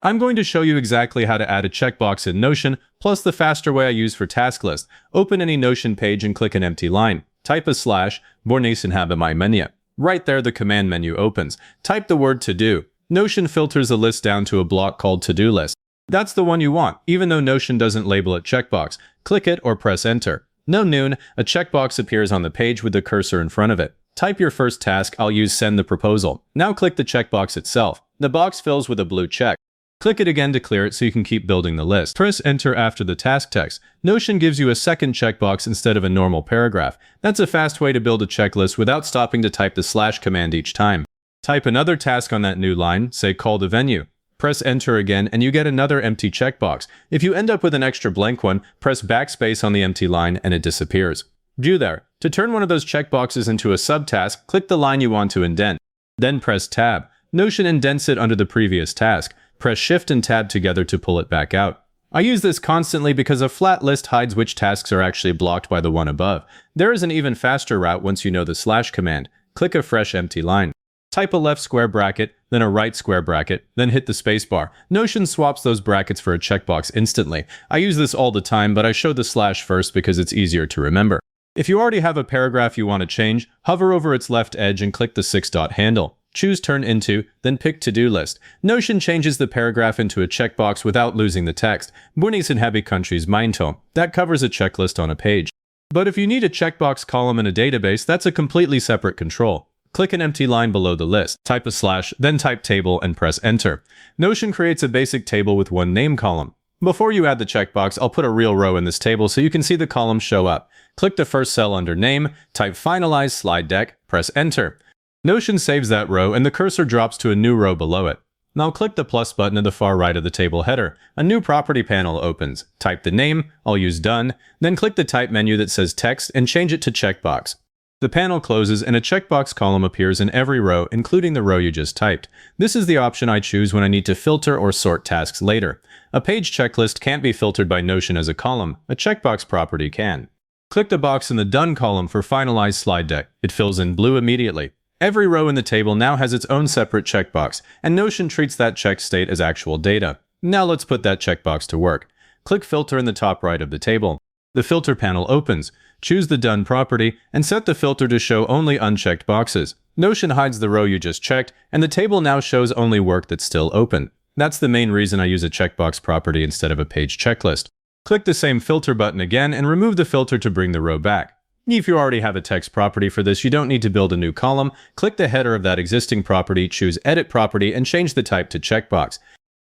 I'm going to show you exactly how to add a checkbox in Notion, plus the faster way I use for task list. Open any Notion page and click an empty line. Type a slash, Bornesen habe my menu. Right there, the command menu opens. Type the word to do. Notion filters a list down to a block called to-do list. That's the one you want, even though Notion doesn't label it checkbox. Click it or press enter. No noon, a checkbox appears on the page with the cursor in front of it. Type your first task. I'll use send the proposal. Now click the checkbox itself. The box fills with a blue check. Click it again to clear it so you can keep building the list. Press enter after the task text. Notion gives you a second checkbox instead of a normal paragraph. That's a fast way to build a checklist without stopping to type the slash command each time. Type another task on that new line, say call the venue. Press enter again and you get another empty checkbox. If you end up with an extra blank one, press backspace on the empty line and it disappears. View there. To turn one of those checkboxes into a subtask, click the line you want to indent. Then press tab. Notion indents it under the previous task. Press Shift and Tab together to pull it back out. I use this constantly because a flat list hides which tasks are actually blocked by the one above. There is an even faster route once you know the slash command. Click a fresh empty line. Type a left square bracket, then a right square bracket, then hit the spacebar. Notion swaps those brackets for a checkbox instantly. I use this all the time, but I show the slash first because it's easier to remember. If you already have a paragraph you want to change, hover over its left edge and click the 6-dot handle. Choose Turn Into, then pick To-Do List. Notion changes the paragraph into a checkbox without losing the text. Bornesen habe countries Meinto. That covers a checklist on a page. But if you need a checkbox column in a database, that's a completely separate control. Click an empty line below the list. Type a slash, then type table and press enter. Notion creates a basic table with one name column. Before you add the checkbox, I'll put a real row in this table so you can see the columns show up. Click the first cell under name, type finalize slide deck, press enter. Notion saves that row and the cursor drops to a new row below it. Now click the plus button at the far right of the table header. A new property panel opens. Type the name, I'll use done, then click the type menu that says text and change it to checkbox. The panel closes and a checkbox column appears in every row, including the row you just typed. This is the option I choose when I need to filter or sort tasks later. A page checklist can't be filtered by Notion as a column. A checkbox property can. Click the box in the done column for finalize slide deck. It fills in blue immediately. Every row in the table now has its own separate checkbox, and Notion treats that check state as actual data. Now let's put that checkbox to work. Click Filter in the top right of the table. The filter panel opens. Choose the Done property, and set the filter to show only unchecked boxes. Notion hides the row you just checked, and the table now shows only work that's still open. That's the main reason I use a checkbox property instead of a page checklist. Click the same filter button again and remove the filter to bring the row back. If you already have a text property for this, you don't need to build a new column. Click the header of that existing property, choose Edit Property, and change the type to checkbox.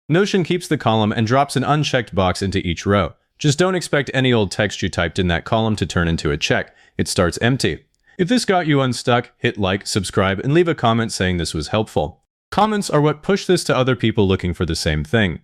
Notion keeps the column and drops an unchecked box into each row. Just don't expect any old text you typed in that column to turn into a check. It starts empty. If this got you unstuck, hit like, subscribe, and leave a comment saying this was helpful. Comments are what push this to other people looking for the same thing.